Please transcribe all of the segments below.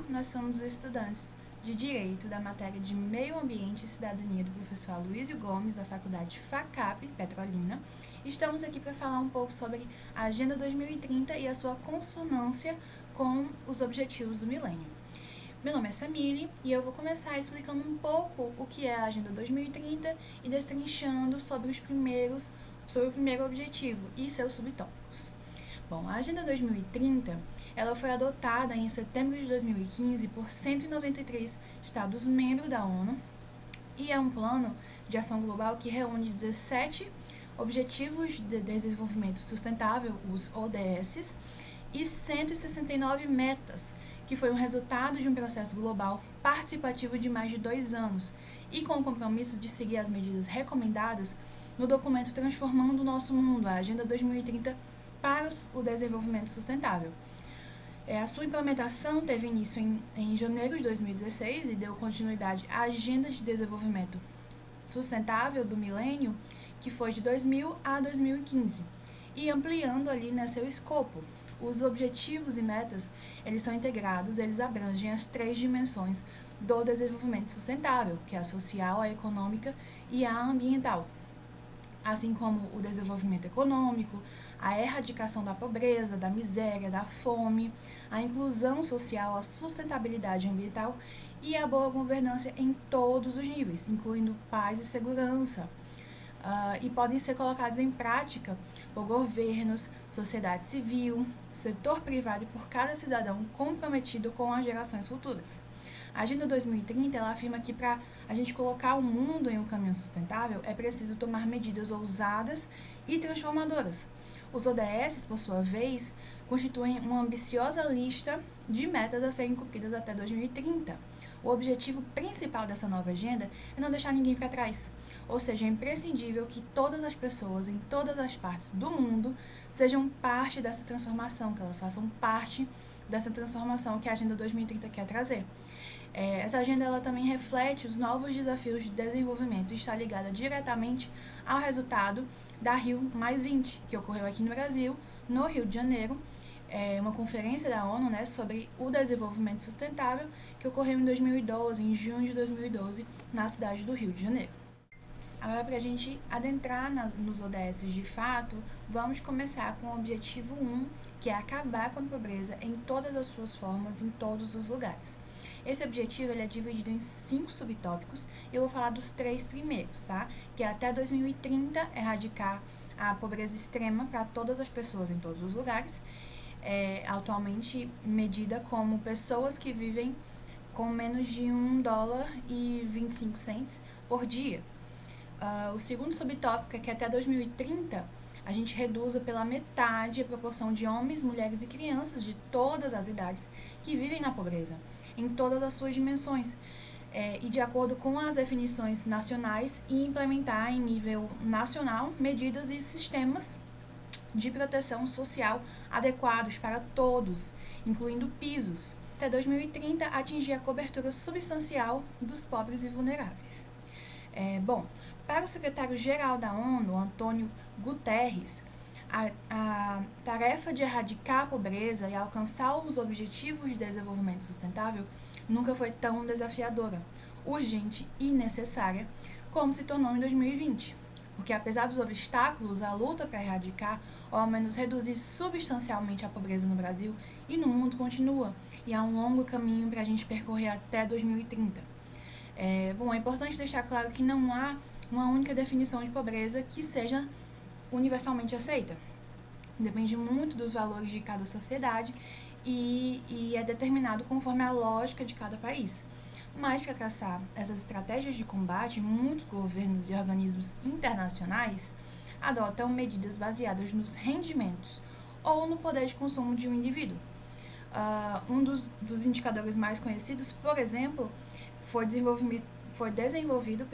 nós somos estudantes de Direito da matéria de Meio Ambiente e Cidadania do professor Aloysio Gomes, da Faculdade FACAP, Petrolina. Estamos aqui para falar um pouco sobre a Agenda 2030 e a sua consonância com os objetivos do milênio. Meu nome é Samile e eu vou começar explicando um pouco o que é a Agenda 2030 e destrinchando sobre o primeiro objetivo e seus subtópicos. Bom, a Agenda 2030 ela foi adotada em setembro de 2015 por 193 Estados-membros da ONU e é um plano de ação global que reúne 17 Objetivos de Desenvolvimento Sustentável, os ODS, e 169 metas, que foi um resultado de um processo global participativo de mais de 2 anos e com o compromisso de seguir as medidas recomendadas no documento Transformando o Nosso Mundo, a Agenda 2030 para o Desenvolvimento Sustentável. A sua implementação teve início em janeiro de 2016 e deu continuidade à Agenda de Desenvolvimento Sustentável do Milênio, que foi de 2000 a 2015, e ampliando ali seu escopo. Os objetivos e metas, eles são integrados, eles abrangem as 3 dimensões do desenvolvimento sustentável, que é a social, a econômica e a ambiental, assim como o desenvolvimento econômico, a erradicação da pobreza, da miséria, da fome, a inclusão social, a sustentabilidade ambiental e a boa governança em todos os níveis, incluindo paz e segurança. E podem ser colocados em prática por governos, sociedade civil, setor privado e por cada cidadão comprometido com as gerações futuras. A Agenda 2030 ela afirma que para a gente colocar o mundo em um caminho sustentável é preciso tomar medidas ousadas e transformadoras. Os ODS, por sua vez, constituem uma ambiciosa lista de metas a serem cumpridas até 2030. O objetivo principal dessa nova agenda é não deixar ninguém para trás, ou seja, é imprescindível que todas as pessoas em todas as partes do mundo sejam parte dessa transformação, que elas façam parte dessa transformação que a Agenda 2030 quer trazer. Essa agenda ela também reflete os novos desafios de desenvolvimento e está ligada diretamente ao resultado da Rio+20, que ocorreu aqui no Brasil, no Rio de Janeiro, uma conferência da ONU, sobre o desenvolvimento sustentável, que ocorreu em 2012, em junho de 2012, na cidade do Rio de Janeiro. Agora, para a gente adentrar nos ODS de fato, vamos começar com o objetivo 1, que é acabar com a pobreza em todas as suas formas, em todos os lugares. Esse objetivo ele é dividido em 5 subtópicos e eu vou falar dos 3 primeiros, tá? Que é até 2030 erradicar a pobreza extrema para todas as pessoas em todos os lugares, atualmente medida como pessoas que vivem com menos de $1,25 por dia. O segundo subtópico é que até 2030 a gente reduza pela metade a proporção de homens, mulheres e crianças de todas as idades que vivem na pobreza, em todas as suas dimensões, e de acordo com as definições nacionais, e implementar em nível nacional medidas e sistemas de proteção social adequados para todos, incluindo pisos. Até 2030, atingir a cobertura substancial dos pobres e vulneráveis. Para o secretário-geral da ONU, Antônio Guterres, a tarefa de erradicar a pobreza e alcançar os objetivos de desenvolvimento sustentável nunca foi tão desafiadora, urgente e necessária como se tornou em 2020. Porque apesar dos obstáculos, a luta para erradicar ou ao menos reduzir substancialmente a pobreza no Brasil e no mundo continua, e há um longo caminho para a gente percorrer até 2030. É importante deixar claro que não há uma única definição de pobreza que seja universalmente aceita. Depende muito dos valores de cada sociedade e é determinado conforme a lógica de cada país. Mas, para traçar essas estratégias de combate, muitos governos e organismos internacionais adotam medidas baseadas nos rendimentos ou no poder de consumo de um indivíduo. Um dos indicadores mais conhecidos, por exemplo, foi desenvolvido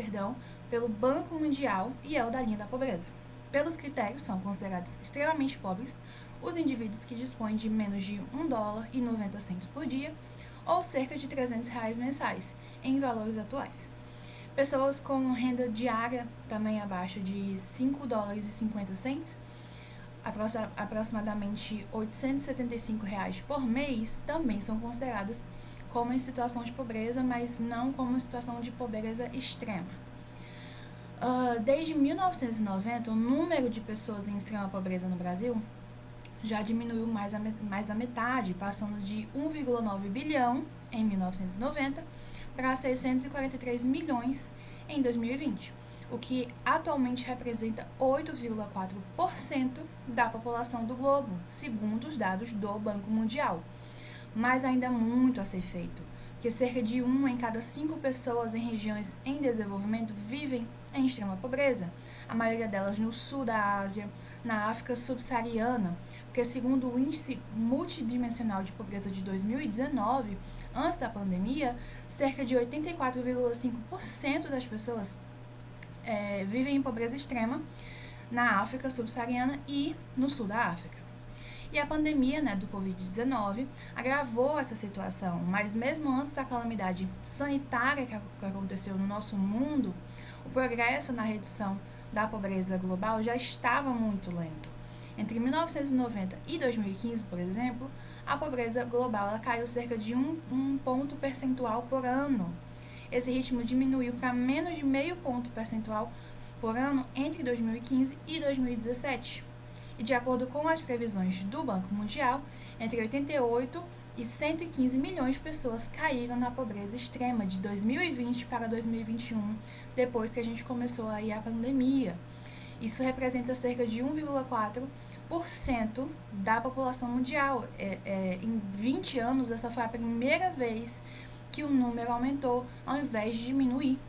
pelo Banco Mundial e é o da linha da pobreza. Pelos critérios, são considerados extremamente pobres os indivíduos que dispõem de menos de $1,90 por dia ou cerca de R$300 mensais, em valores atuais. Pessoas com renda diária também abaixo de $5,50, aproximadamente R$875 por mês, também são consideradas como em situação de pobreza, mas não como em situação de pobreza extrema. Desde 1990, o número de pessoas em extrema pobreza no Brasil já diminuiu mais da metade, passando de 1,9 bilhão em 1990 para 643 milhões em 2020, o que atualmente representa 8,4% da população do globo, segundo os dados do Banco Mundial. Mas ainda há muito a ser feito, porque cerca de 1 em cada 5 pessoas em regiões em desenvolvimento vivem em extrema pobreza, a maioria delas no sul da Ásia, na África subsaariana, porque segundo o Índice Multidimensional de Pobreza de 2019, antes da pandemia, cerca de 84,5% das pessoas vivem em pobreza extrema na África subsaariana e no sul da África. E a pandemia do Covid-19 agravou essa situação, mas mesmo antes da calamidade sanitária que aconteceu no nosso mundo, o progresso na redução da pobreza global já estava muito lento. Entre 1990 e 2015, por exemplo, a pobreza global caiu cerca de um ponto percentual por ano. Esse ritmo diminuiu para menos de meio ponto percentual por ano entre 2015 e 2017. E de acordo com as previsões do Banco Mundial, entre 88 e 115 milhões de pessoas caíram na pobreza extrema de 2020 para 2021, depois que a gente começou aí a pandemia. Isso representa cerca de 1,4% da população mundial. Em 20 anos, essa foi a primeira vez que o número aumentou ao invés de diminuir.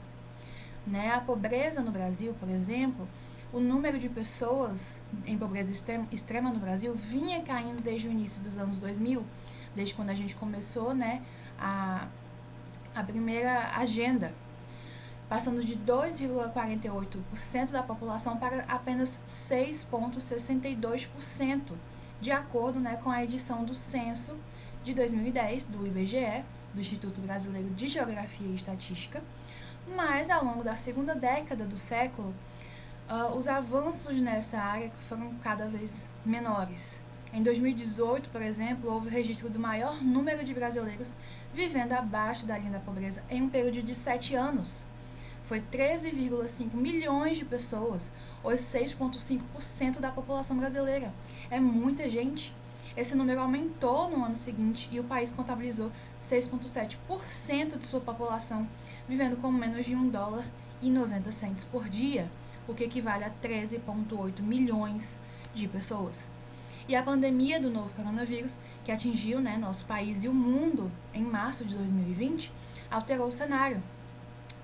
A pobreza no Brasil, por exemplo, o número de pessoas em pobreza extrema no Brasil vinha caindo desde o início dos anos 2000, desde quando a gente começou a primeira agenda, passando de 2,48% da população para apenas 6,62%, de acordo com a edição do censo de 2010 do IBGE, do Instituto Brasileiro de Geografia e Estatística. Mas, ao longo da segunda década do século, os avanços nessa área foram cada vez menores. Em 2018, por exemplo, houve o registro do maior número de brasileiros vivendo abaixo da linha da pobreza em um período de 7 anos. Foi 13,5 milhões de pessoas, ou 6,5% da população brasileira. É muita gente. Esse número aumentou no ano seguinte e o país contabilizou 6,7% de sua população vivendo com menos de $1,90 por dia, o que equivale a 13,8 milhões de pessoas. E a pandemia do novo coronavírus, que atingiu nosso país e o mundo em março de 2020, alterou o cenário.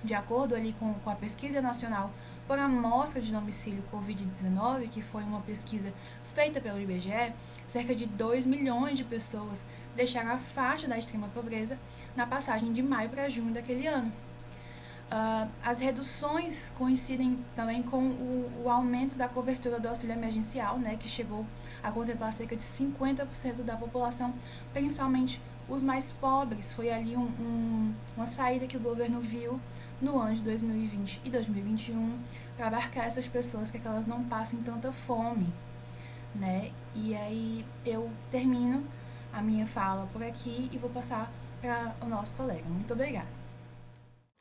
De acordo com a Pesquisa Nacional por Amostra de Domicílio Covid-19, que foi uma pesquisa feita pelo IBGE, cerca de 2 milhões de pessoas deixaram a faixa da extrema pobreza na passagem de maio para junho daquele ano. As reduções coincidem também com o aumento da cobertura do auxílio emergencial, que chegou a contemplar cerca de 50% da população, principalmente os mais pobres. Foi ali uma saída que o governo viu no ano de 2020 e 2021 para abarcar essas pessoas para que elas não passem tanta fome. E aí eu termino a minha fala por aqui e vou passar para o nosso colega. Muito obrigada.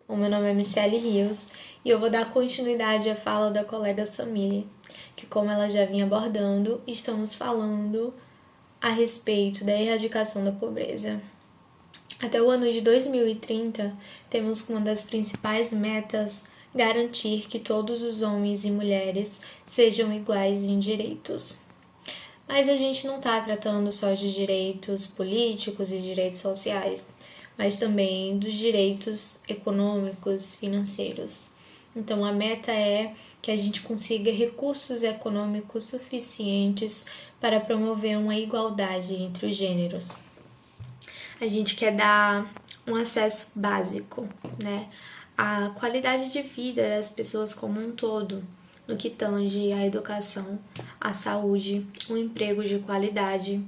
O meu nome é Michelle Rios e eu vou dar continuidade à fala da colega Samile, que, como ela já vinha abordando, estamos falando a respeito da erradicação da pobreza. Até o ano de 2030, temos como uma das principais metas garantir que todos os homens e mulheres sejam iguais em direitos. Mas a gente não está tratando só de direitos políticos e direitos sociais, mas também dos direitos econômicos, financeiros. Então, a meta é que a gente consiga recursos econômicos suficientes para promover uma igualdade entre os gêneros. A gente quer dar um acesso básico, à qualidade de vida das pessoas como um todo, no que tange à educação, à saúde, um emprego de qualidade,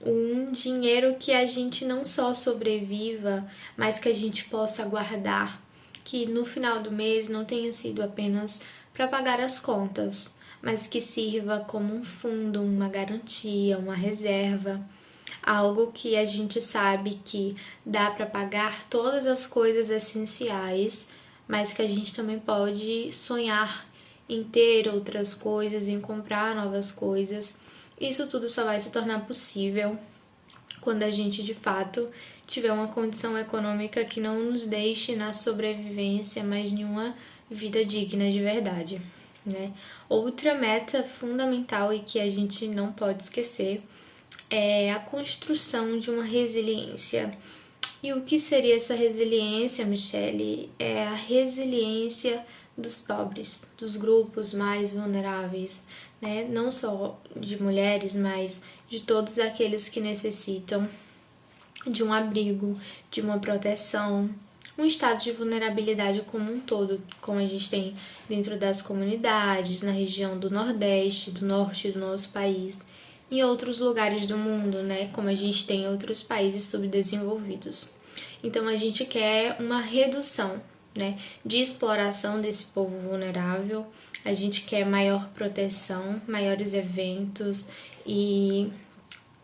um dinheiro que a gente não só sobreviva, mas que a gente possa guardar, que no final do mês não tenha sido apenas para pagar as contas, mas que sirva como um fundo, uma garantia, uma reserva. algo que a gente sabe que dá para pagar todas as coisas essenciais, mas que a gente também pode sonhar em ter outras coisas, em comprar novas coisas. Isso tudo só vai se tornar possível quando a gente de fato tiver uma condição econômica que não nos deixe na sobrevivência, mas nenhuma vida digna de verdade, né? Outra meta fundamental e que a gente não pode esquecer é a construção de uma resiliência. E o que seria essa resiliência, Michelle? É a resiliência dos pobres, dos grupos mais vulneráveis, né? Não só de mulheres, mas de todos aqueles que necessitam de um abrigo, de uma proteção, um estado de vulnerabilidade como um todo, como a gente tem dentro das comunidades, na região do Nordeste, do Norte do nosso país, em outros lugares do mundo, né? Como a gente tem em outros países subdesenvolvidos. Então a gente quer uma redução, né, de exploração desse povo vulnerável, a gente quer maior proteção, maiores eventos e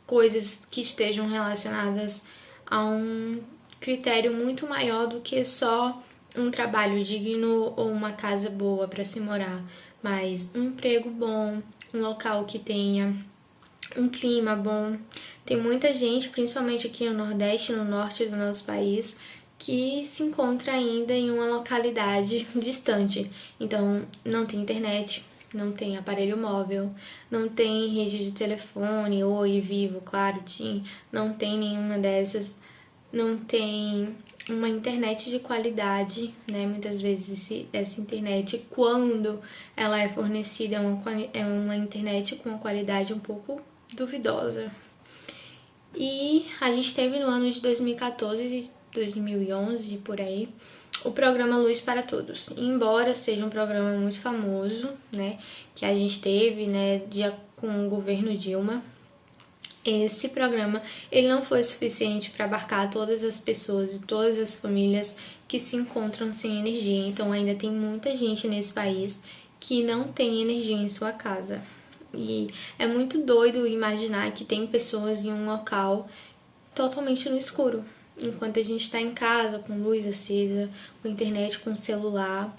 coisas que estejam relacionadas a um critério muito maior do que só um trabalho digno ou uma casa boa para se morar, mas um emprego bom, um local que tenha um clima bom. Tem muita gente, principalmente aqui no Nordeste, no norte do nosso país, que se encontra ainda em uma localidade distante. Então, não tem internet, não tem aparelho móvel, não tem rede de telefone, Oi, Vivo, Claro, TIM, não tem nenhuma dessas, não tem uma internet de qualidade, né? Muitas vezes essa internet, quando ela é fornecida, é uma internet com uma qualidade um pouco duvidosa. E a gente teve no ano de 2014, 2011, por aí, o programa Luz para Todos. Embora seja um programa muito famoso, né, que a gente teve, né, com o governo Dilma, esse programa ele não foi suficiente para abarcar todas as pessoas e todas as famílias que se encontram sem energia. Então ainda tem muita gente nesse país que não tem energia em sua casa. E é muito doido imaginar que tem pessoas em um local totalmente no escuro, enquanto a gente está em casa com luz acesa, com internet, com celular,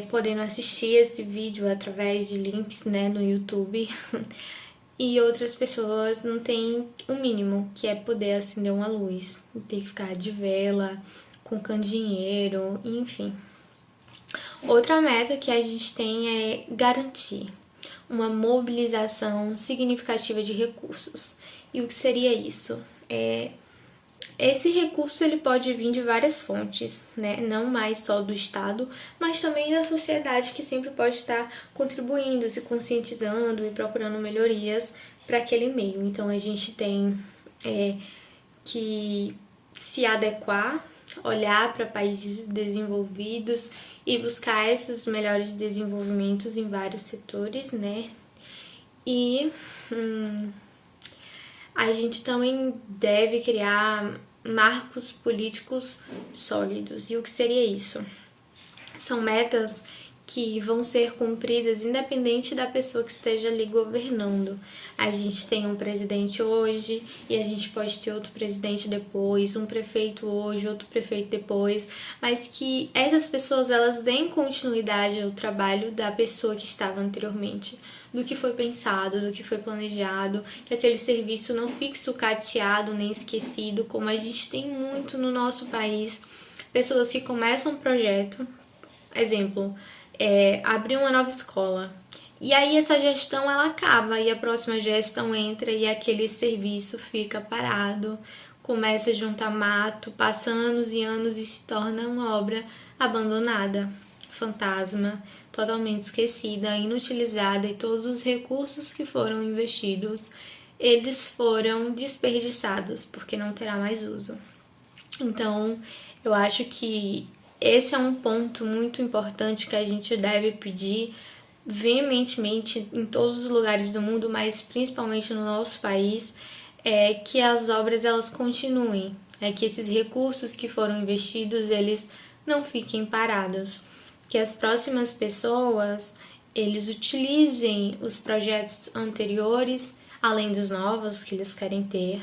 podendo assistir esse vídeo através de links, né, no YouTube. E outras pessoas não têm o mínimo, que é poder acender uma luz, ter que ficar de vela, com candeeiro, enfim. Outra meta que a gente tem é garantir uma mobilização significativa de recursos. E o que seria isso? Esse recurso ele pode vir de várias fontes, né? Não mais só do Estado, mas também da sociedade, que sempre pode estar contribuindo, se conscientizando e procurando melhorias para aquele meio. Então a gente tem que se adequar, olhar para países desenvolvidos e buscar esses melhores desenvolvimentos em vários setores, né? E a gente também deve criar marcos políticos sólidos. E o que seria isso? São metas que vão ser cumpridas independente da pessoa que esteja ali governando. A gente tem um presidente hoje e a gente pode ter outro presidente depois, um prefeito hoje, outro prefeito depois, mas que essas pessoas elas deem continuidade ao trabalho da pessoa que estava anteriormente, do que foi pensado, do que foi planejado, que aquele serviço não fique sucateado nem esquecido, como a gente tem muito no nosso país. Pessoas que começam um projeto, exemplo, abrir uma nova escola, e aí essa gestão ela acaba e a próxima gestão entra e aquele serviço fica parado, começa a juntar mato, passa anos e anos e se torna uma obra abandonada, fantasma, totalmente esquecida, inutilizada, e todos os recursos que foram investidos, eles foram desperdiçados, porque não terá mais uso. Então, eu acho que esse é um ponto muito importante que a gente deve pedir veementemente em todos os lugares do mundo, mas principalmente no nosso país, que as obras elas continuem, que esses recursos que foram investidos, eles não fiquem parados, que as próximas pessoas, eles utilizem os projetos anteriores, além dos novos que eles querem ter,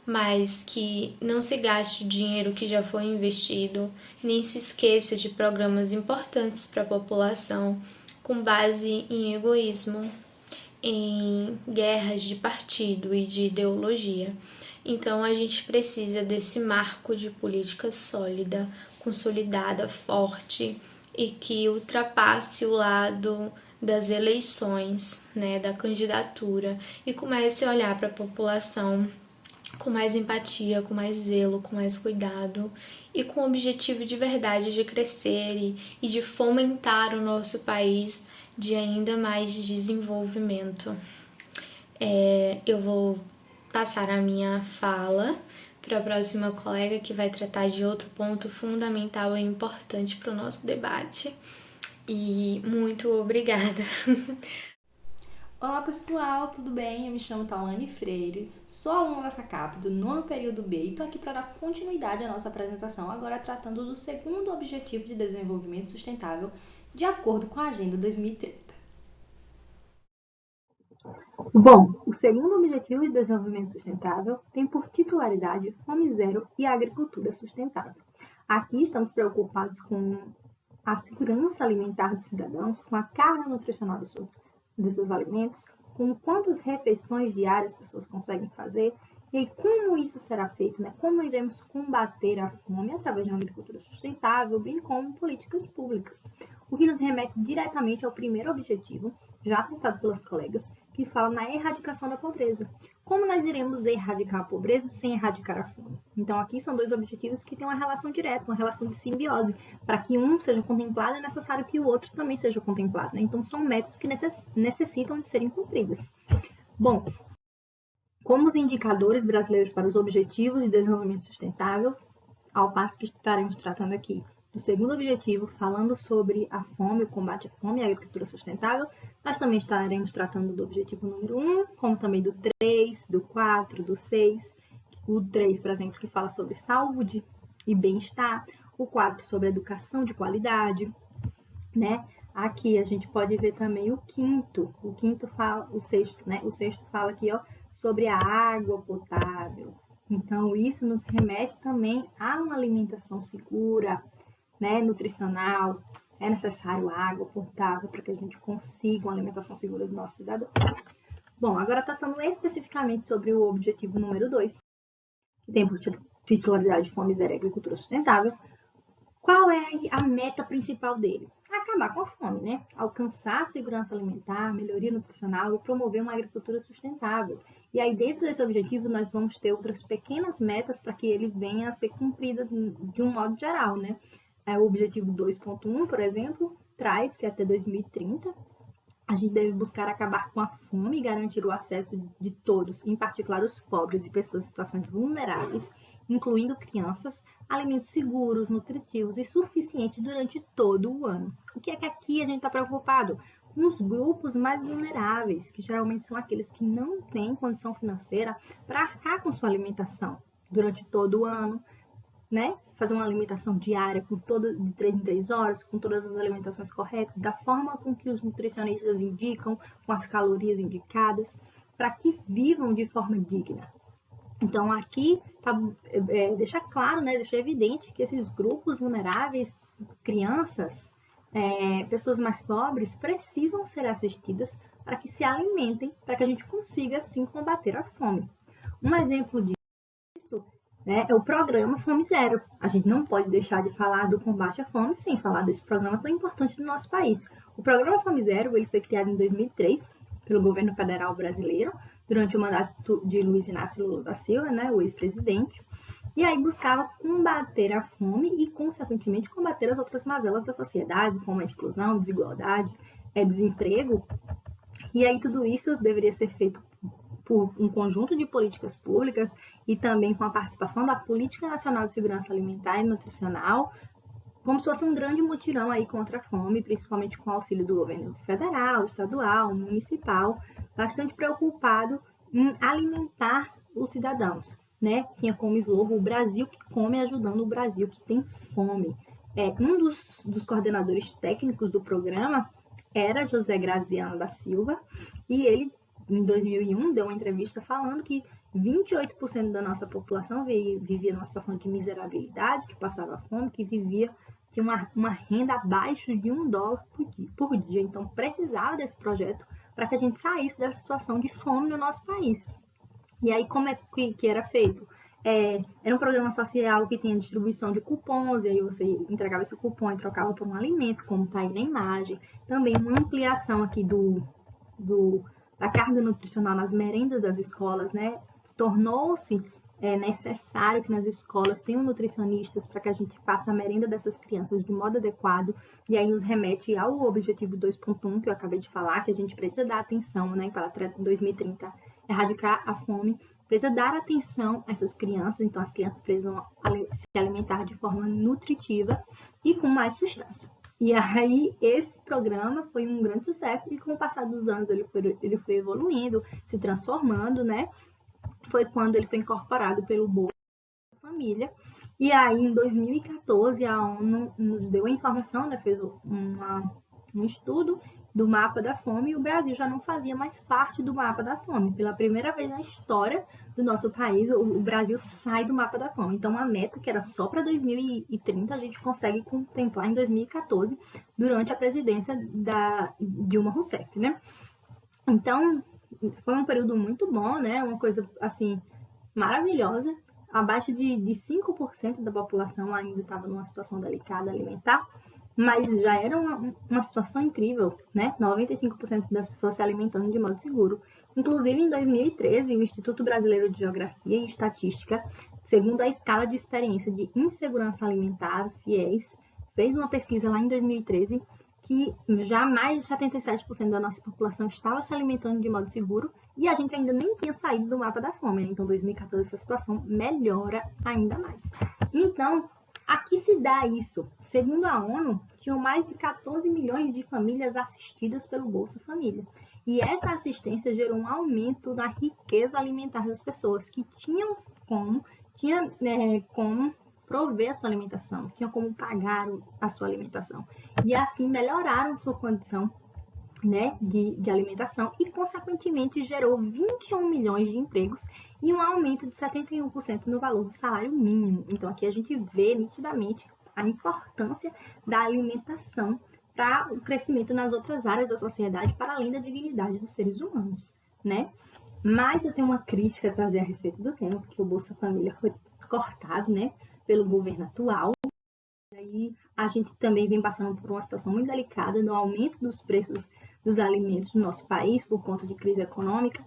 mas que não se gaste o dinheiro que já foi investido, nem se esqueça de programas importantes para a população com base em egoísmo, em guerras de partido e de ideologia. Então a gente precisa desse marco de política sólida, consolidada, forte e que ultrapasse o lado das eleições, né, da candidatura e comece a olhar para a população com mais empatia, com mais zelo, com mais cuidado e com o objetivo de verdade de crescer e de fomentar o nosso país de ainda mais desenvolvimento. Eu vou passar a minha fala para a próxima colega que vai tratar de outro ponto fundamental e importante para o nosso debate. E muito obrigada! Olá pessoal, tudo bem? Eu me chamo Tawane Freire, sou aluna da FACAP do nono período B e estou aqui para dar continuidade à nossa apresentação, agora tratando do segundo Objetivo de Desenvolvimento Sustentável, de acordo com a Agenda 2030. Bom, o segundo Objetivo de Desenvolvimento Sustentável tem por titularidade Fome Zero e Agricultura Sustentável. Aqui estamos preocupados com a segurança alimentar dos cidadãos, com a carga nutricional dos seus alimentos, com quantas refeições diárias as pessoas conseguem fazer e como isso será feito, né? Como iremos combater a fome através de uma agricultura sustentável, bem como políticas públicas. O que nos remete diretamente ao primeiro objetivo, já tratado pelas colegas, que fala na erradicação da pobreza. Como nós iremos erradicar a pobreza sem erradicar a fome? Então, aqui são dois objetivos que têm uma relação direta, uma relação de simbiose. Para que um seja contemplado, é necessário que o outro também seja contemplado, né? Então, são metas que necessitam de serem cumpridas. Bom, como os indicadores brasileiros para os Objetivos de Desenvolvimento Sustentável, ao passo que estaremos tratando aqui do segundo objetivo, falando sobre a fome, o combate à fome e a agricultura sustentável, nós também estaremos tratando do objetivo número 1, como também do 3, do 4, do 6, o 3, por exemplo, que fala sobre saúde e bem-estar, o 4 sobre educação de qualidade, né? Aqui a gente pode ver também o quinto fala, o sexto, né? O sexto fala aqui, ó, sobre a água potável. Então, isso nos remete também a uma alimentação segura, né, nutricional. É necessário água potável para que a gente consiga uma alimentação segura do nosso cidadão. Bom, agora tratando especificamente sobre o objetivo número 2, que tem por titularidade Fome Zero e Agricultura Sustentável. Qual é a meta principal dele? Acabar com a fome, né? Alcançar a segurança alimentar, melhoria nutricional e promover uma agricultura sustentável. E aí, dentro desse objetivo, nós vamos ter outras pequenas metas para que ele venha a ser cumprido de um modo geral, né? O objetivo 2.1, por exemplo, traz que até 2030 a gente deve buscar acabar com a fome e garantir o acesso de todos, em particular os pobres e pessoas em situações vulneráveis, incluindo crianças, alimentos seguros, nutritivos e suficientes durante todo o ano. O que é que aqui a gente está preocupado? Com os grupos mais vulneráveis, que geralmente são aqueles que não têm condição financeira para arcar com sua alimentação durante todo o ano, né? Fazer uma alimentação diária de 3 em 3 horas, com todas as alimentações corretas, da forma com que os nutricionistas indicam, com as calorias indicadas, para que vivam de forma digna. Então, aqui deixa claro, né, deixa evidente que esses grupos vulneráveis, crianças, pessoas mais pobres, precisam ser assistidas para que se alimentem, para que a gente consiga, assim, combater a fome. Um exemplo disso, né, é o programa Fome Zero. A gente não pode deixar de falar do combate à fome sem falar desse programa tão importante do nosso país. O programa Fome Zero ele foi criado em 2003 pelo governo federal brasileiro, durante o mandato de Luiz Inácio Lula da Silva, né, o ex-presidente, e aí buscava combater a fome e, consequentemente, combater as outras mazelas da sociedade, como a exclusão, desigualdade, desemprego. E aí tudo isso deveria ser feito por um conjunto de políticas públicas e também com a participação da Política Nacional de Segurança Alimentar e Nutricional, como se fosse um grande mutirão aí contra a fome, principalmente com o auxílio do governo federal, estadual, municipal, bastante preocupado em alimentar os cidadãos, né? Tinha como slogan o Brasil que come ajudando o Brasil que tem fome. Um dos coordenadores técnicos do programa era José Graziano da Silva e ele, em 2001, deu uma entrevista falando que 28% da nossa população vivia numa situação de miserabilidade, que passava fome, que tinha uma renda abaixo de $1 por dia. Então, precisava desse projeto para que a gente saísse dessa situação de fome no nosso país. E aí, como é que era feito? Era um programa social que tinha distribuição de cupons, e aí você entregava esse cupom e trocava por um alimento, como está aí na imagem. Também uma ampliação aqui da carga nutricional nas merendas das escolas, né? Tornou-se necessário que nas escolas tenham nutricionistas para que a gente faça a merenda dessas crianças de modo adequado, e aí nos remete ao objetivo 2.1, que eu acabei de falar, que a gente precisa dar atenção, né, para 2030 erradicar a fome, precisa dar atenção a essas crianças, então as crianças precisam se alimentar de forma nutritiva e com mais substância. E aí esse programa foi um grande sucesso e com o passar dos anos ele foi evoluindo, se transformando, né? Foi quando ele foi incorporado pelo Bolsa Família. E aí, em 2014, a ONU nos deu a informação, né, fez um estudo do mapa da fome, e o Brasil já não fazia mais parte do mapa da fome. Pela primeira vez na história do nosso país, o Brasil sai do mapa da fome. Então, a meta, que era só para 2030, a gente consegue contemplar em 2014, durante a presidência da Dilma Rousseff, né? Então, foi um período muito bom, né? Uma coisa, assim, maravilhosa. Abaixo de 5% da população ainda estava numa situação delicada alimentar, mas já era uma situação incrível, né? 95% das pessoas se alimentando de modo seguro. Inclusive, em 2013, o Instituto Brasileiro de Geografia e Estatística, segundo a escala de experiência de insegurança alimentar, FIES, fez uma pesquisa lá em 2013 que já mais de 77% da nossa população estava se alimentando de modo seguro, e a gente ainda nem tinha saído do mapa da fome, né? Então, em 2014, essa situação melhora ainda mais. Então, aqui se dá isso. Segundo a ONU, tinham mais de 14 milhões de famílias assistidas pelo Bolsa Família. E essa assistência gerou um aumento na riqueza alimentar das pessoas, que tinham como prover a sua alimentação, tinham como pagar a sua alimentação. E assim melhoraram a sua condição, né, de alimentação, e consequentemente gerou 21 milhões de empregos e um aumento de 71% no valor do salário mínimo. Então aqui a gente vê nitidamente a importância da alimentação para o crescimento nas outras áreas da sociedade, para além da dignidade dos seres humanos, né? Mas eu tenho uma crítica a trazer a respeito do tema, porque o Bolsa Família foi cortado, né, pelo governo atual. E aí a gente também vem passando por uma situação muito delicada no aumento dos preços dos alimentos no nosso país por conta de crise econômica,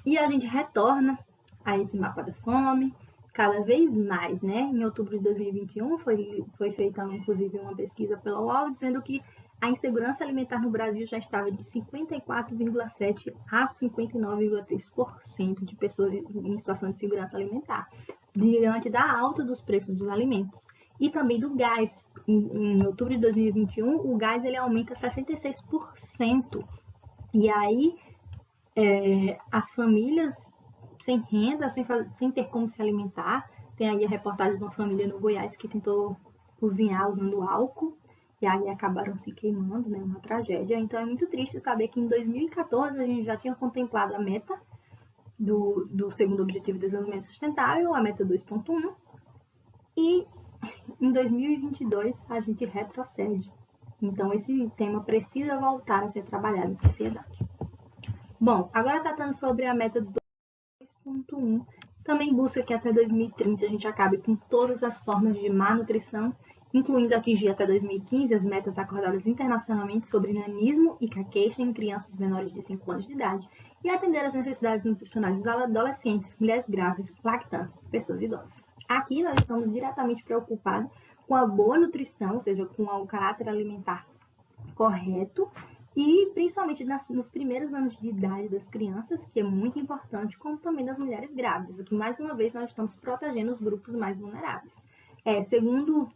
e a gente retorna a esse mapa da fome cada vez mais, né? Em outubro de 2021 foi feita inclusive uma pesquisa pela UOL dizendo que a insegurança alimentar no Brasil já estava de 54,7% a 59,3% de pessoas em situação de segurança alimentar, diante da alta dos preços dos alimentos. E também do gás. Em outubro de 2021, o gás ele aumenta 66%. E aí, as famílias sem renda, sem ter como se alimentar, tem aí a reportagem de uma família no Goiás que tentou cozinhar usando álcool, e aí acabaram se queimando, né? Uma tragédia. Então é muito triste saber que em 2014 a gente já tinha contemplado a meta do segundo Objetivo de Desenvolvimento Sustentável, a meta 2.1, e em 2022 a gente retrocede. Então esse tema precisa voltar a ser trabalhado em sociedade. Bom, agora tratando sobre a meta 2.1, também busca que até 2030 a gente acabe com todas as formas de má nutrição, incluindo atingir até 2015 as metas acordadas internacionalmente sobre nanismo e caqueixa em crianças menores de 5 anos de idade, e atender às necessidades nutricionais dos adolescentes, mulheres grávidas, lactantes e pessoas idosas. Aqui nós estamos diretamente preocupados com a boa nutrição, ou seja, com o caráter alimentar correto, e principalmente nos primeiros anos de idade das crianças, que é muito importante, como também das mulheres grávidas. Aqui, mais uma vez, nós estamos protegendo os grupos mais vulneráveis. Segundo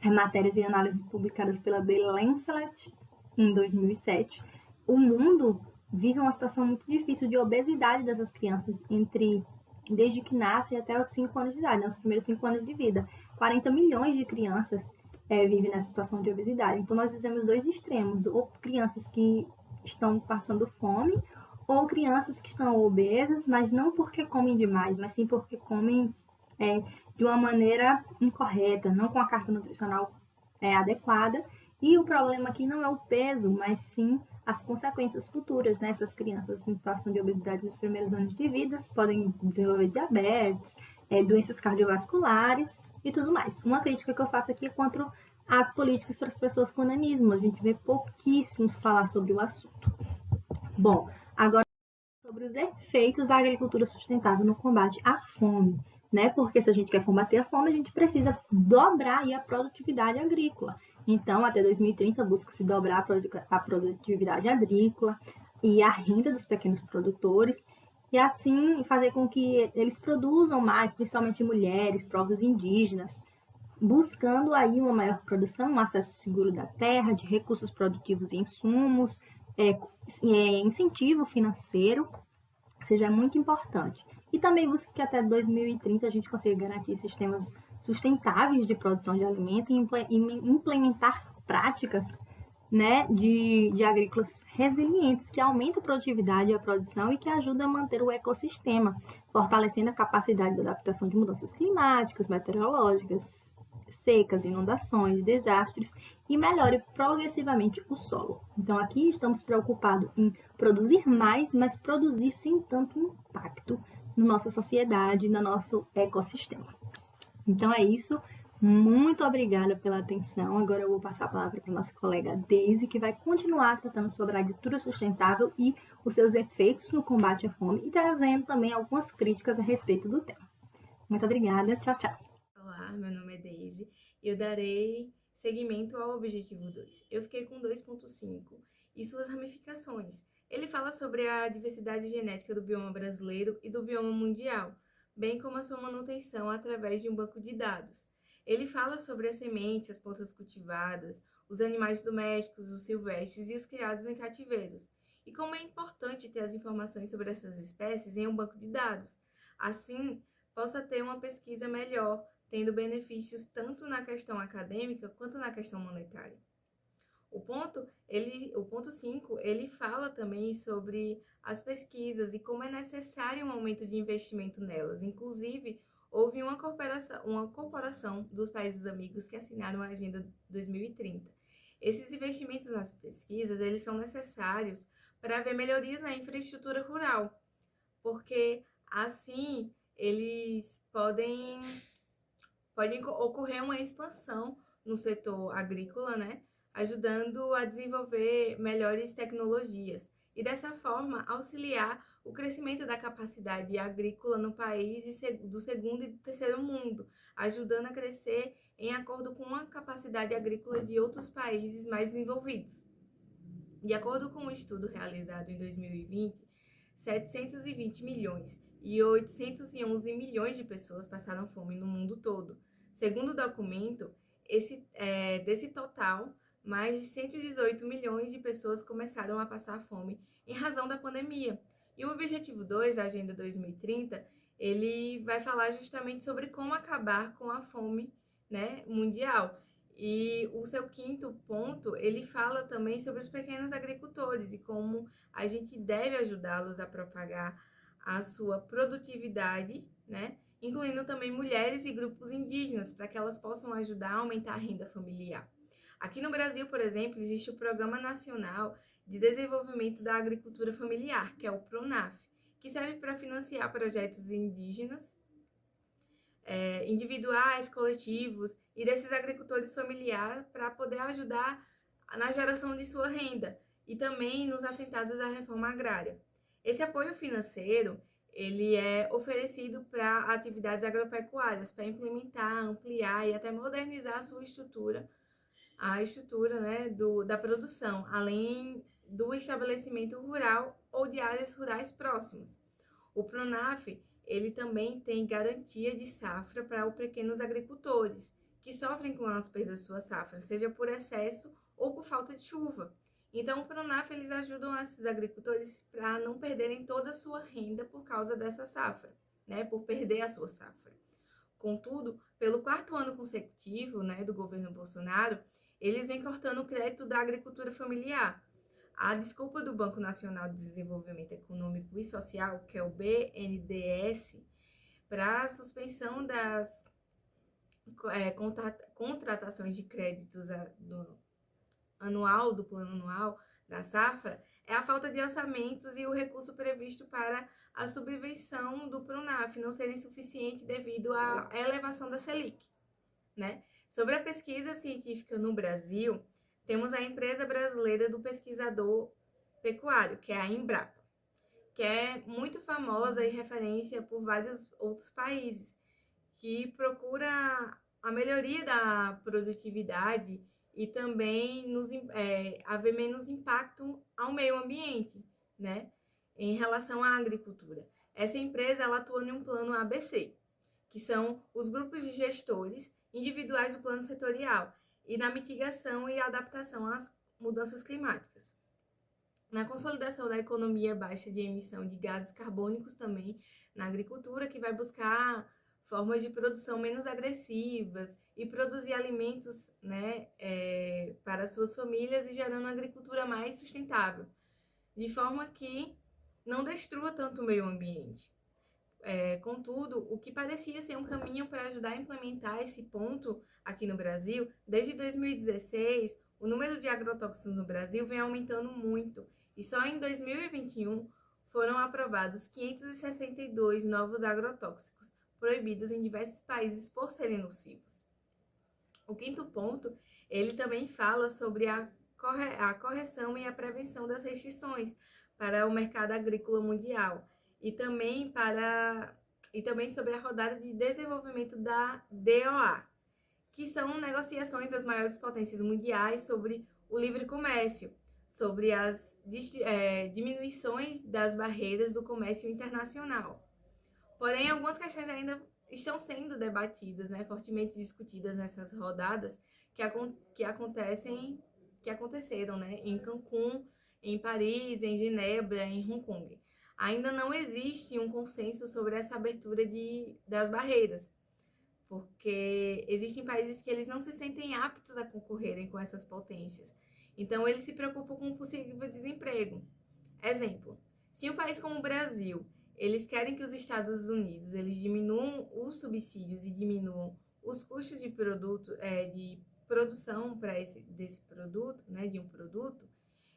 matérias e análises publicadas pela The Lancet em 2007, o mundo vive uma situação muito difícil de obesidade dessas crianças desde que nascem até os 5 anos de idade, nos primeiros 5 anos de vida. 40 milhões de crianças vivem nessa situação de obesidade. Então, nós vivemos dois extremos, ou crianças que estão passando fome, ou crianças que estão obesas, mas não porque comem demais, mas sim porque comem de uma maneira incorreta, não com a carga nutricional adequada. E o problema aqui não é o peso, mas sim as consequências futuras, né? Essas crianças em situação de obesidade nos primeiros anos de vida podem desenvolver diabetes, doenças cardiovasculares e tudo mais. Uma crítica que eu faço aqui é contra as políticas para as pessoas com nanismo. A gente vê pouquíssimos falar sobre o assunto. Bom, agora sobre os efeitos da agricultura sustentável no combate à fome, né? Porque se a gente quer combater a fome, a gente precisa dobrar aí a produtividade agrícola. Então, até 2030, busca-se dobrar a produtividade agrícola e a renda dos pequenos produtores, e assim fazer com que eles produzam mais, principalmente mulheres, povos indígenas, buscando aí uma maior produção, um acesso seguro da terra, de recursos produtivos e insumos, incentivo financeiro, seja muito importante. E também busca que até 2030 a gente consiga garantir sistemas sustentáveis de produção de alimento e implementar práticas, né, de agrícolas resilientes, que aumentam a produtividade e a produção e que ajudam a manter o ecossistema, fortalecendo a capacidade de adaptação de mudanças climáticas, meteorológicas, secas, inundações, desastres e melhore progressivamente o solo. Então aqui estamos preocupados em produzir mais, mas produzir sem tanto impacto na nossa sociedade, no nosso ecossistema. Então é isso. Muito obrigada pela atenção. Agora eu vou passar a palavra para a nossa colega Daisy, que vai continuar tratando sobre a agricultura sustentável e os seus efeitos no combate à fome e trazendo também algumas críticas a respeito do tema. Muito obrigada. Tchau, tchau. Olá, meu nome é Daisy e eu darei seguimento ao objetivo 2. Eu fiquei com 2.5 e suas ramificações. Ele fala sobre a diversidade genética do bioma brasileiro e do bioma mundial, bem como a sua manutenção através de um banco de dados. Ele fala sobre as sementes, as plantas cultivadas, os animais domésticos, os silvestres e os criados em cativeiros, e como é importante ter as informações sobre essas espécies em um banco de dados. Assim, possa ter uma pesquisa melhor, tendo benefícios tanto na questão acadêmica quanto na questão monetária. O ponto 5, ele fala também sobre as pesquisas e como é necessário um aumento de investimento nelas. Inclusive, houve uma corporação dos países amigos que assinaram a Agenda 2030. Esses investimentos nas pesquisas, eles são necessários para haver melhorias na infraestrutura rural, porque assim eles podem ocorrer uma expansão no setor agrícola, né? Ajudando a desenvolver melhores tecnologias e, dessa forma, auxiliar o crescimento da capacidade agrícola no país do segundo e do terceiro mundo, ajudando a crescer em acordo com a capacidade agrícola de outros países mais desenvolvidos. De acordo com um estudo realizado em 2020, 720 milhões e 811 milhões de pessoas passaram fome no mundo todo. Segundo o documento, desse total, mais de 118 milhões de pessoas começaram a passar fome em razão da pandemia. E o objetivo 2, a Agenda 2030, ele vai falar justamente sobre como acabar com a fome, né, mundial. E o seu quinto ponto, ele fala também sobre os pequenos agricultores e como a gente deve ajudá-los a propagar a sua produtividade, né? Incluindo também mulheres e grupos indígenas, para que elas possam ajudar a aumentar a renda familiar. Aqui no Brasil, por exemplo, existe o Programa Nacional de Desenvolvimento da Agricultura Familiar, que é o PRONAF, que serve para financiar projetos indígenas, individuais, coletivos e desses agricultores familiares para poder ajudar na geração de sua renda e também nos assentados da reforma agrária. Esse apoio financeiro, ele é oferecido para atividades agropecuárias, para implementar, ampliar e até modernizar a estrutura, né, da produção, além do estabelecimento rural ou de áreas rurais próximas. O PRONAF, ele também tem garantia de safra para os pequenos agricultores, que sofrem com as perdas de sua safra, seja por excesso ou por falta de chuva. Então, o PRONAF, eles ajudam esses agricultores para não perderem toda a sua renda por causa dessa safra, né, por perder a sua safra. Contudo, pelo quarto ano consecutivo, né, do governo Bolsonaro, eles vêm cortando o crédito da agricultura familiar. A desculpa do Banco Nacional de Desenvolvimento Econômico e Social, que é o BNDES, para a suspensão das contratações de créditos do plano anual da safra, é a falta de orçamentos e o recurso previsto para a subvenção do PRONAF não serem suficientes devido à elevação da Selic, né? Sobre a pesquisa científica no Brasil, temos a empresa brasileira do pesquisador pecuário, que é a Embrapa, que é muito famosa e referência por vários outros países, que procura a melhoria da produtividade e também haver menos impacto ao meio ambiente, né, em relação à agricultura. Essa empresa ela atua em um plano ABC, que são os grupos de gestores individuais do plano setorial e na mitigação e adaptação às mudanças climáticas. Na consolidação da economia baixa de emissão de gases carbônicos também na agricultura, que vai buscar formas de produção menos agressivas e produzir alimentos, né, para suas famílias e gerando uma agricultura mais sustentável, de forma que não destrua tanto o meio ambiente. Contudo, o que parecia ser um caminho para ajudar a implementar esse ponto aqui no Brasil, desde 2016, o número de agrotóxicos no Brasil vem aumentando muito, e só em 2021 foram aprovados 562 novos agrotóxicos, proibidos em diversos países por serem nocivos. O quinto ponto, ele também fala sobre a correção e a prevenção das restrições para o mercado agrícola mundial e também sobre a rodada de desenvolvimento da DOA, que são negociações das maiores potências mundiais sobre o livre comércio, sobre as diminuições das barreiras do comércio internacional. Porém, algumas questões ainda estão sendo debatidas, né, fortemente discutidas nessas rodadas que aconteceram, né, em Cancún, em Paris, em Genebra, em Hong Kong. Ainda não existe um consenso sobre essa abertura das barreiras, porque existem países que eles não se sentem aptos a concorrerem com essas potências. Então, eles se preocupam com o possível desemprego. Exemplo, se um país como o Brasil, eles querem que os Estados Unidos eles diminuam os subsídios e diminuam os custos de produção desse produto, né, de um produto,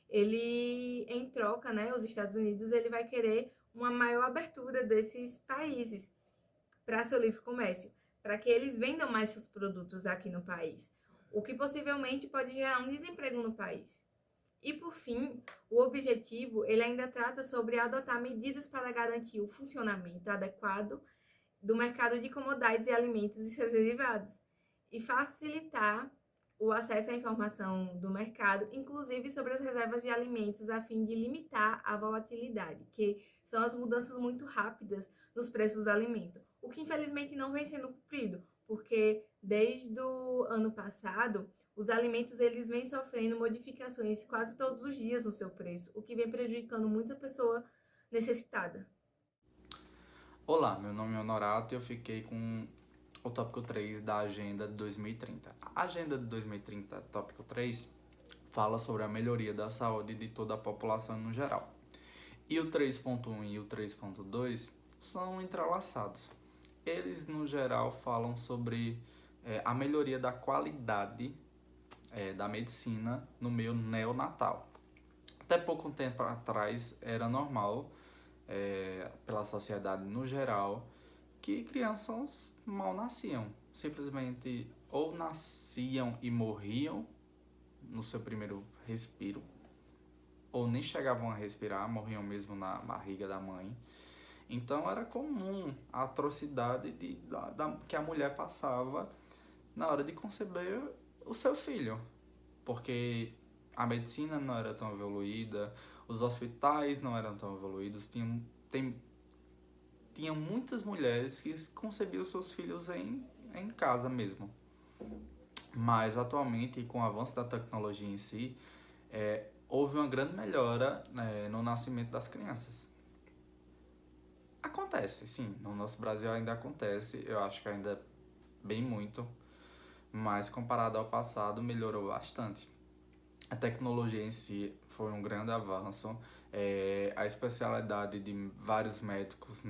ele, em troca, né, os Estados Unidos ele vai querer uma maior abertura desses países para seu livre comércio, para que eles vendam mais seus produtos aqui no país, o que possivelmente pode gerar um desemprego no país. E, por fim, o objetivo ele ainda trata sobre adotar medidas para garantir o funcionamento adequado do mercado de commodities e alimentos e seus derivados, e facilitar o acesso à informação do mercado, inclusive sobre as reservas de alimentos, a fim de limitar a volatilidade, que são as mudanças muito rápidas nos preços do alimento, o que infelizmente não vem sendo cumprido, porque desde o ano passado, os alimentos eles vêm sofrendo modificações quase todos os dias no seu preço, o que vem prejudicando muita pessoa necessitada. Olá, meu nome é Honorato e eu fiquei com o tópico 3 da Agenda de 2030. A Agenda de 2030, tópico 3, fala sobre a melhoria da saúde de toda a população no geral. E o 3.1 e o 3.2 são entrelaçados. Eles, no geral, falam sobre a melhoria da qualidade da medicina no meio neonatal. Até pouco tempo atrás era normal, pela sociedade no geral, que crianças mal nasciam. Simplesmente ou nasciam e morriam no seu primeiro respiro, ou nem chegavam a respirar, morriam mesmo na barriga da mãe. Então era comum a atrocidade que a mulher passava na hora de conceber o seu filho, porque a medicina não era tão evoluída, os hospitais não eram tão evoluídos, tinham muitas mulheres que concebiam seus filhos em casa mesmo. Mas atualmente, com o avanço da tecnologia em si, houve uma grande melhora no nascimento das crianças. Acontece, sim, no nosso Brasil ainda acontece, eu acho que ainda bem muito, mas comparado ao passado melhorou bastante. A tecnologia em si foi um grande avanço. A especialidade de vários médicos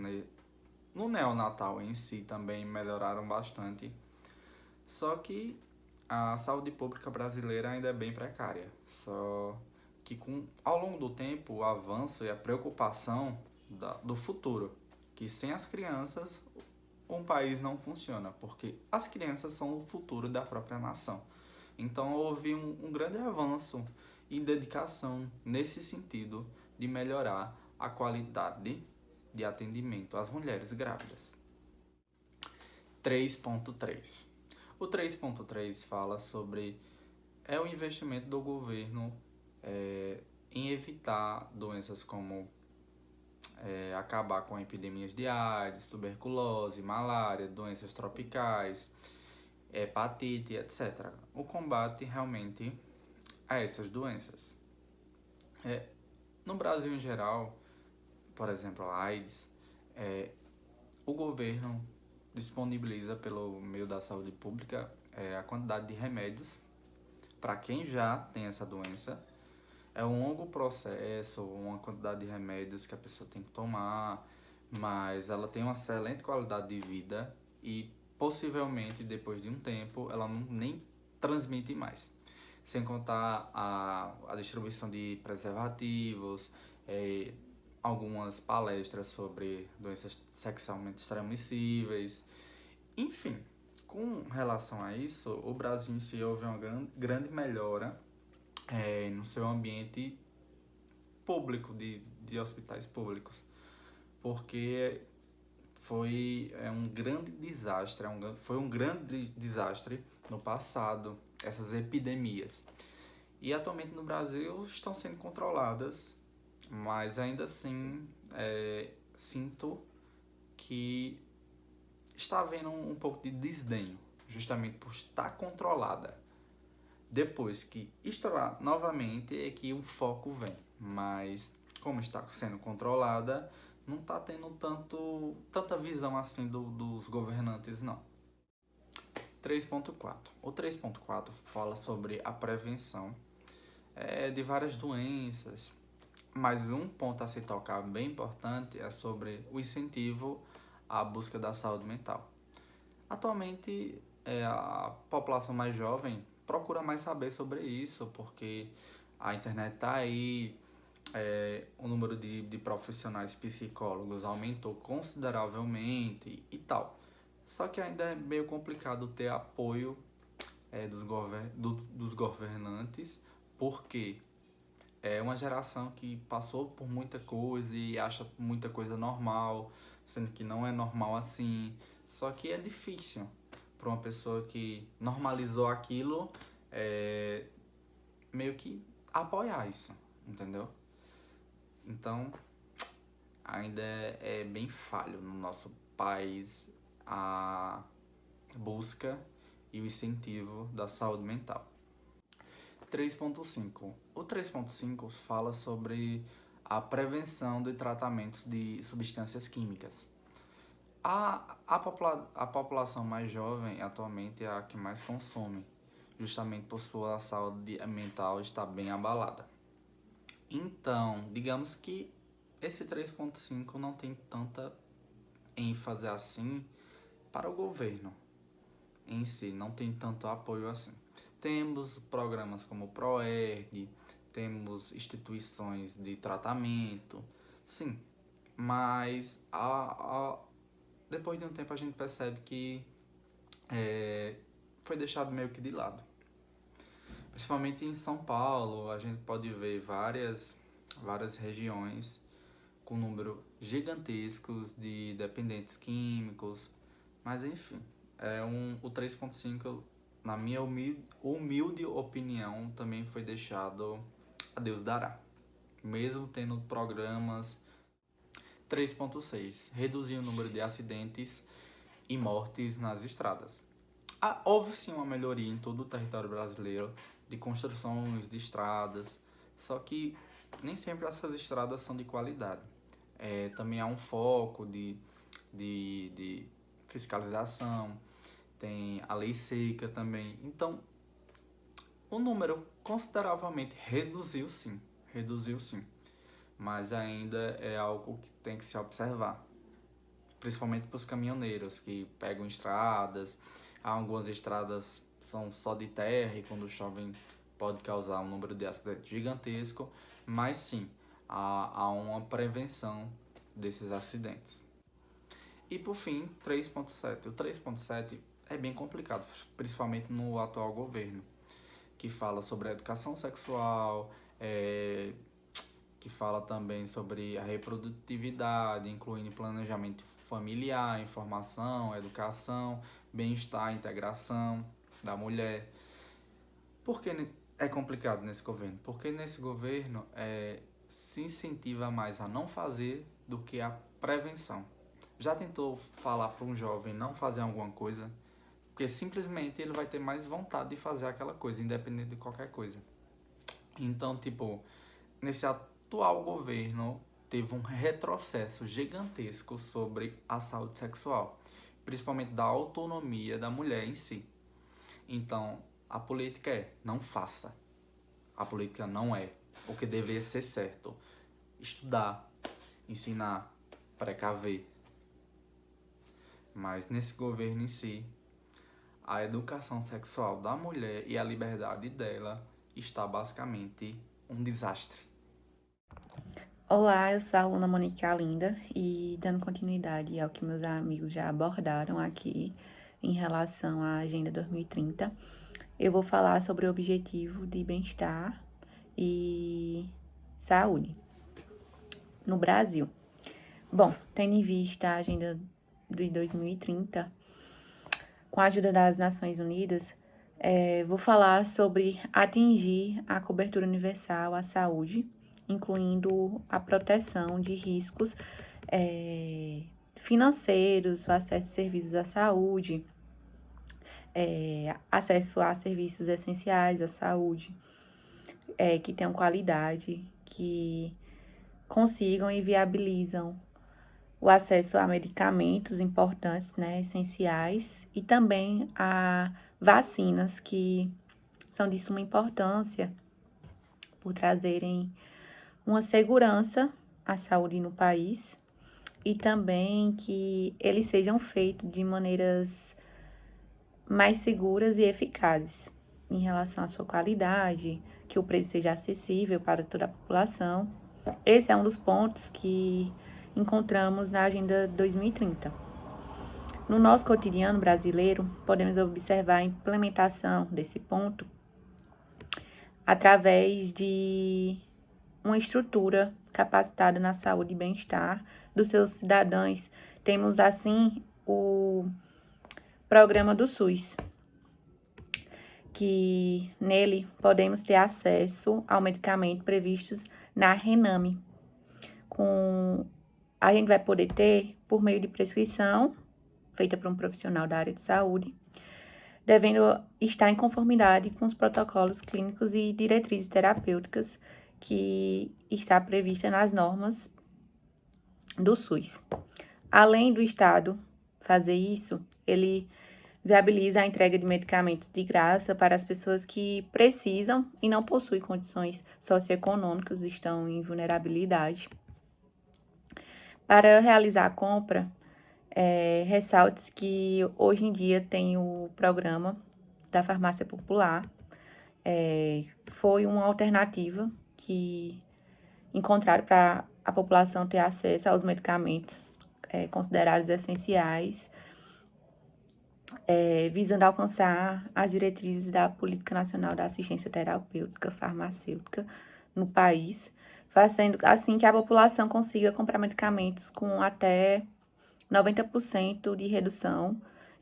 no neonatal em si também melhoraram bastante. Só que a saúde pública brasileira ainda é bem precária. Só que ao longo do tempo, o avanço e a preocupação do futuro, que sem as crianças um país não funciona, porque as crianças são o futuro da própria nação. Então houve um grande avanço e dedicação nesse sentido de melhorar a qualidade de atendimento às mulheres grávidas. 3.3. O 3.3 fala sobre o investimento do governo em evitar doenças como acabar com epidemias de AIDS, tuberculose, malária, doenças tropicais, hepatite, etc. O combate realmente a essas doenças. No Brasil em geral, por exemplo, a AIDS, o governo disponibiliza pelo meio da saúde pública a quantidade de remédios para quem já tem essa doença. É um longo processo, uma quantidade de remédios que a pessoa tem que tomar, mas ela tem uma excelente qualidade de vida e possivelmente depois de um tempo ela nem transmite mais. Sem contar a distribuição de preservativos, algumas palestras sobre doenças sexualmente transmissíveis. Enfim, com relação a isso, o Brasil em si houve uma grande melhora no seu ambiente público, de hospitais públicos, porque foi um grande desastre, foi um grande desastre no passado, essas epidemias. E atualmente no Brasil estão sendo controladas, mas ainda assim sinto que está havendo um pouco de desdenho, justamente por estar controlada. Depois que estourar novamente é que o foco vem, mas como está sendo controlada, não está tendo tanta visão assim dos governantes, não. 3.4. O 3.4 fala sobre a prevenção de várias doenças, mas um ponto a se tocar bem importante é sobre o incentivo à busca da saúde mental. Atualmente, a população mais jovem procura mais saber sobre isso, porque a internet está aí, o número de profissionais psicólogos aumentou consideravelmente e tal. Só que ainda é meio complicado ter apoio dos governantes, porque é uma geração que passou por muita coisa e acha muita coisa normal, sendo que não é normal assim. Só que é difícil para uma pessoa que normalizou aquilo meio que apoiar isso, entendeu? Então, ainda é bem falho no nosso país a busca e o incentivo da saúde mental. 3.5. O 3.5 fala sobre a prevenção de tratamentos de substâncias químicas. A população mais jovem atualmente é a que mais consome, justamente por sua saúde mental estar bem abalada. Então, digamos que esse 3.5 não tem tanta ênfase assim para o governo em si, não tem tanto apoio assim. Temos programas como o ProERD, temos instituições de tratamento, sim, mas depois de um tempo a gente percebe que foi deixado meio que de lado. Principalmente em São Paulo, a gente pode ver várias regiões com número gigantescos de dependentes químicos, mas enfim, o 3.5, na minha humilde opinião, também foi deixado a Deus dará, mesmo tendo programas. 3.6, reduzir o número de acidentes e mortes nas estradas. Houve sim uma melhoria em todo o território brasileiro de construções de estradas, só que nem sempre essas estradas são de qualidade. Também há um foco de fiscalização, tem a lei seca também. Então, O número consideravelmente reduziu sim, mas ainda é algo que tem que se observar, principalmente para os caminhoneiros que pegam estradas. Algumas estradas são só de terra e quando chove pode causar um número de acidentes gigantesco, mas sim, há uma prevenção desses acidentes. E por fim, 3.7. O 3.7 é bem complicado, principalmente no atual governo, que fala sobre a educação sexual, que fala também sobre a reprodutividade, incluindo planejamento familiar, informação, educação, bem-estar, integração da mulher. Por que é complicado nesse governo? Porque nesse governo se incentiva mais a não fazer do que a prevenção. Já tentou falar para um jovem não fazer alguma coisa? Porque simplesmente ele vai ter mais vontade de fazer aquela coisa, independente de qualquer coisa. Então, nesse atual governo, teve um retrocesso gigantesco sobre a saúde sexual, principalmente da autonomia da mulher em si. Então, a política não faça. A política não é o que deveria ser certo. Estudar, ensinar, precaver. Mas nesse governo em si, a educação sexual da mulher e a liberdade dela está basicamente um desastre. Olá, eu sou a aluna Monique Alinda e dando continuidade ao que meus amigos já abordaram aqui em relação à Agenda 2030, eu vou falar sobre o objetivo de bem-estar e saúde no Brasil. Bom, tendo em vista a Agenda de 2030, com a ajuda das Nações Unidas, vou falar sobre atingir a cobertura universal à saúde, incluindo a proteção de riscos financeiros, o acesso a serviços à saúde, acesso a serviços essenciais à saúde, que tenham qualidade, que consigam e viabilizam o acesso a medicamentos importantes, né, essenciais, e também a vacinas que são de suma importância por trazerem uma segurança à saúde no país e também que eles sejam feitos de maneiras mais seguras e eficazes em relação à sua qualidade, que o preço seja acessível para toda a população. Esse é um dos pontos que encontramos na Agenda 2030. No nosso cotidiano brasileiro, podemos observar a implementação desse ponto através de uma estrutura capacitada na saúde e bem-estar dos seus cidadãos. Temos, assim, o programa do SUS, que nele podemos ter acesso ao medicamento previstos na Rename. A gente vai poder ter por meio de prescrição, feita por um profissional da área de saúde, devendo estar em conformidade com os protocolos clínicos e diretrizes terapêuticas que está prevista nas normas do SUS. Além do Estado fazer isso, ele viabiliza a entrega de medicamentos de graça para as pessoas que precisam e não possuem condições socioeconômicas, estão em vulnerabilidade. Para realizar a compra, ressalte que hoje em dia tem o programa da farmácia popular. Foi uma alternativa que encontraram para a população ter acesso aos medicamentos considerados essenciais, visando alcançar as diretrizes da Política Nacional da Assistência Terapêutica Farmacêutica no país, fazendo assim que a população consiga comprar medicamentos com até 90% de redução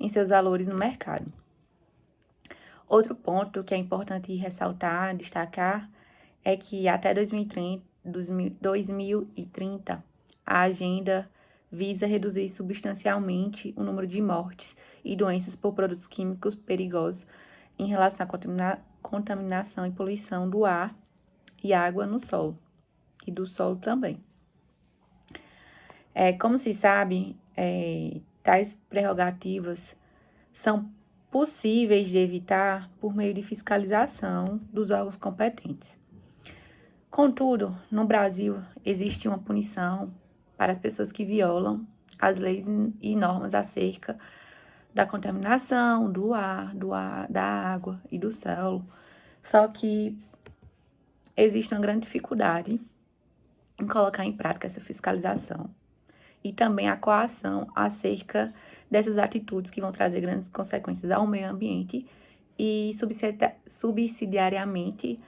em seus valores no mercado. Outro ponto que é importante ressaltar, destacar, é que até 2030 a agenda visa reduzir substancialmente o número de mortes e doenças por produtos químicos perigosos em relação à contaminação e poluição do ar e água no solo, e do solo também. Como se sabe, tais prerrogativas são possíveis de evitar por meio de fiscalização dos órgãos competentes. Contudo, no Brasil, existe uma punição para as pessoas que violam as leis e normas acerca da contaminação do ar, da água e do solo. Só que existe uma grande dificuldade em colocar em prática essa fiscalização e também a coação acerca dessas atitudes que vão trazer grandes consequências ao meio ambiente e subsidiariamente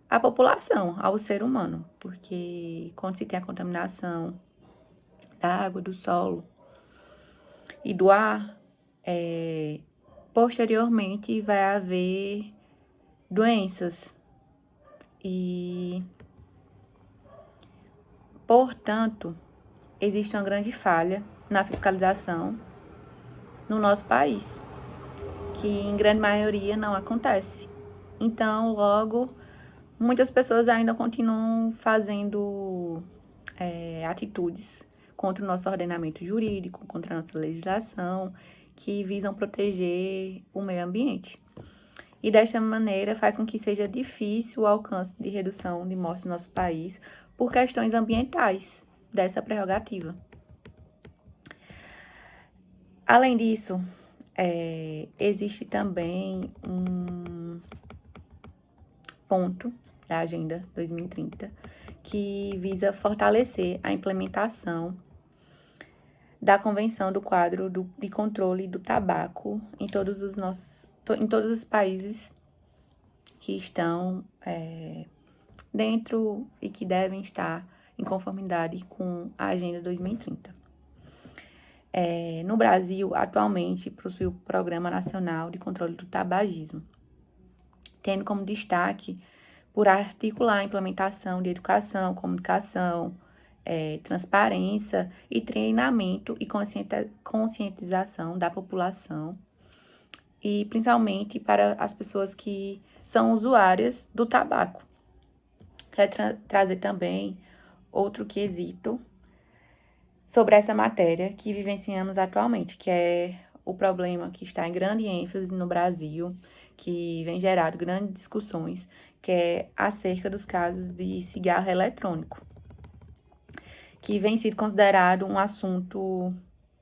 à população, ao ser humano, porque quando se tem a contaminação da água, do solo e do ar, posteriormente vai haver doenças e, portanto, existe uma grande falha na fiscalização no nosso país, que em grande maioria não acontece. Então, logo, muitas pessoas ainda continuam fazendo atitudes contra o nosso ordenamento jurídico, contra a nossa legislação, que visam proteger o meio ambiente. E desta maneira faz com que seja difícil o alcance de redução de mortes no nosso país por questões ambientais dessa prerrogativa. Além disso, existe também um ponto da Agenda 2030 que visa fortalecer a implementação da Convenção do Quadro de Controle do Tabaco em todos os países que estão dentro e que devem estar em conformidade com a Agenda 2030. No Brasil, atualmente, possui o Programa Nacional de Controle do Tabagismo, tendo como destaque por articular a implementação de educação, comunicação, transparência e treinamento e conscientização da população, e principalmente para as pessoas que são usuárias do tabaco. Quero trazer também outro quesito sobre essa matéria que vivenciamos atualmente, que é o problema que está em grande ênfase no Brasil, que vem gerado grandes discussões, que é acerca dos casos de cigarro eletrônico, que vem sido considerado um assunto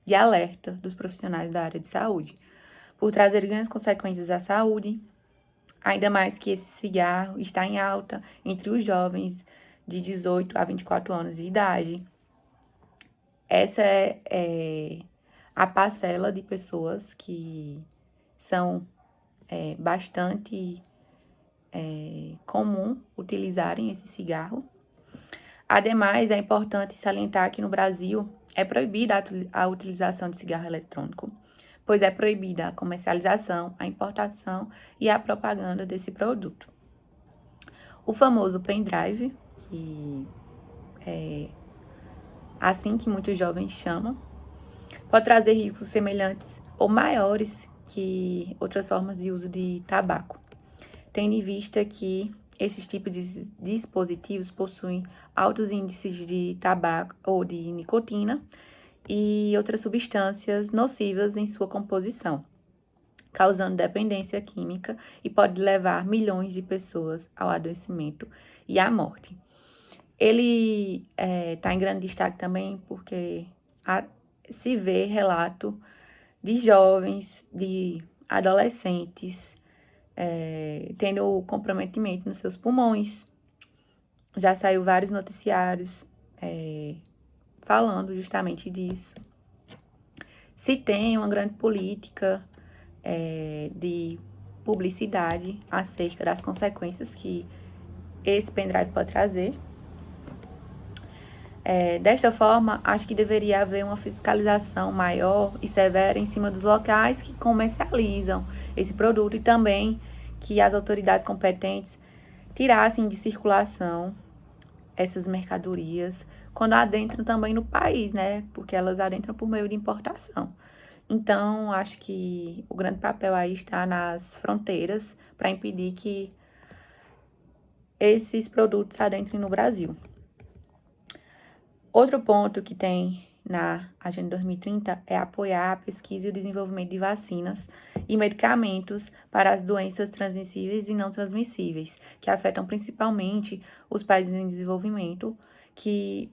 de alerta dos profissionais da área de saúde, por trazer grandes consequências à saúde, ainda mais que esse cigarro está em alta entre os jovens de 18 a 24 anos de idade. Essa é a parcela de pessoas que são bastante comum utilizarem esse cigarro. Ademais, é importante salientar que no Brasil é proibida a utilização de cigarro eletrônico, pois é proibida a comercialização, a importação e a propaganda desse produto. O famoso pendrive, que é assim que muitos jovens chamam, pode trazer riscos semelhantes ou maiores que outras formas de uso de tabaco, tendo em vista que esses tipos de dispositivos possuem altos índices de tabaco ou de nicotina e outras substâncias nocivas em sua composição, causando dependência química e pode levar milhões de pessoas ao adoecimento e à morte. Ele está em grande destaque também porque se vê relato de jovens, de adolescentes, tendo comprometimento nos seus pulmões. Já saiu vários noticiários falando justamente disso. Se tem uma grande política de publicidade acerca das consequências que esse pendrive pode trazer. Desta forma, acho que deveria haver uma fiscalização maior e severa em cima dos locais que comercializam esse produto e também que as autoridades competentes tirassem de circulação essas mercadorias quando adentram também no país, né? Porque elas adentram por meio de importação. Então, acho que o grande papel aí está nas fronteiras para impedir que esses produtos adentrem no Brasil. Outro ponto que tem na Agenda 2030 é apoiar a pesquisa e o desenvolvimento de vacinas e medicamentos para as doenças transmissíveis e não transmissíveis, que afetam principalmente os países em desenvolvimento, que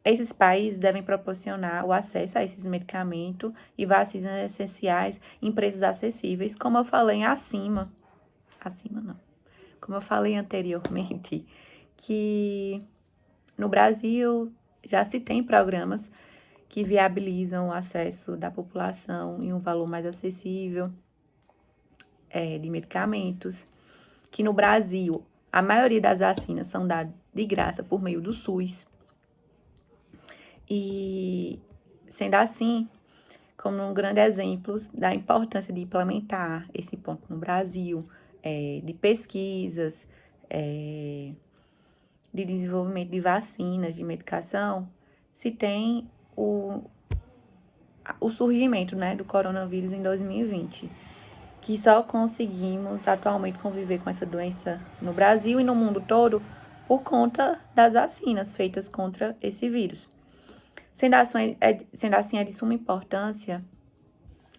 esses países devem proporcionar o acesso a esses medicamentos e vacinas essenciais em preços acessíveis, como eu falei como eu falei anteriormente, que no Brasil já se tem programas que viabilizam o acesso da população em um valor mais acessível de medicamentos, que no Brasil a maioria das vacinas são dadas de graça por meio do SUS. E, sendo assim, como um grande exemplo da importância de implementar esse ponto no Brasil, de pesquisas, de desenvolvimento de vacinas, de medicação, se tem o surgimento, né, do coronavírus em 2020, que só conseguimos atualmente conviver com essa doença no Brasil e no mundo todo por conta das vacinas feitas contra esse vírus. Sendo assim, é de suma importância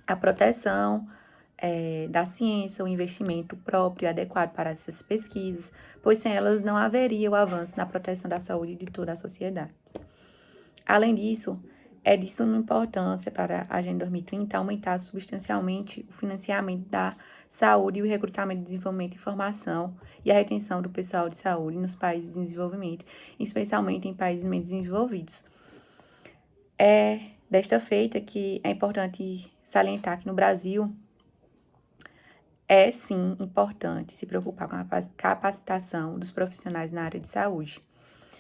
a proteção da ciência, o investimento próprio e adequado para essas pesquisas, pois sem elas não haveria o avanço na proteção da saúde de toda a sociedade. Além disso, é de suma importância para a Agenda 2030 aumentar substancialmente o financiamento da saúde e o recrutamento, desenvolvimento e formação e a retenção do pessoal de saúde nos países de desenvolvimento, especialmente em países menos desenvolvidos. É desta feita que é importante salientar que no Brasil é sim importante se preocupar com a capacitação dos profissionais na área de saúde,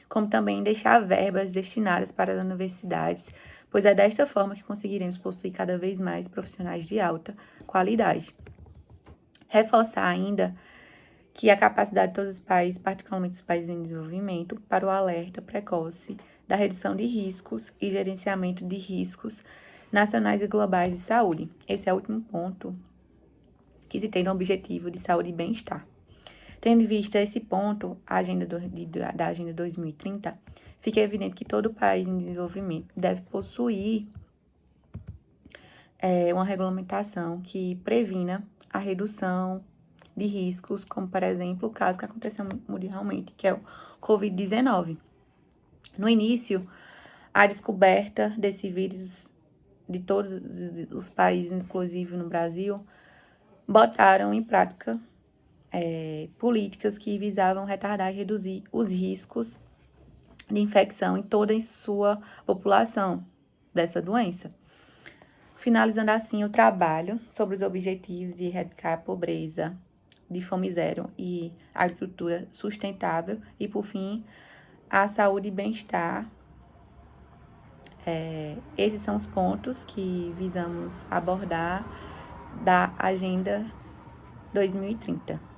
como também deixar verbas destinadas para as universidades, pois é desta forma que conseguiremos possuir cada vez mais profissionais de alta qualidade. Reforçar ainda que a capacidade de todos os países, particularmente os países em desenvolvimento, para o alerta precoce da redução de riscos e gerenciamento de riscos nacionais e globais de saúde. Esse é o último ponto que se tem no objetivo de saúde e bem-estar. Tendo em vista esse ponto, da Agenda 2030, fica evidente que todo país em desenvolvimento deve possuir uma regulamentação que previna a redução de riscos, como, por exemplo, o caso que aconteceu mundialmente, que é o Covid-19. No início, a descoberta desse vírus de todos os países, inclusive no Brasil, botaram em prática políticas que visavam retardar e reduzir os riscos de infecção em toda a sua população dessa doença. Finalizando assim o trabalho sobre os objetivos de erradicar a pobreza, de fome zero e agricultura sustentável e, por fim, a saúde e bem-estar. Esses são os pontos que visamos abordar da Agenda 2030.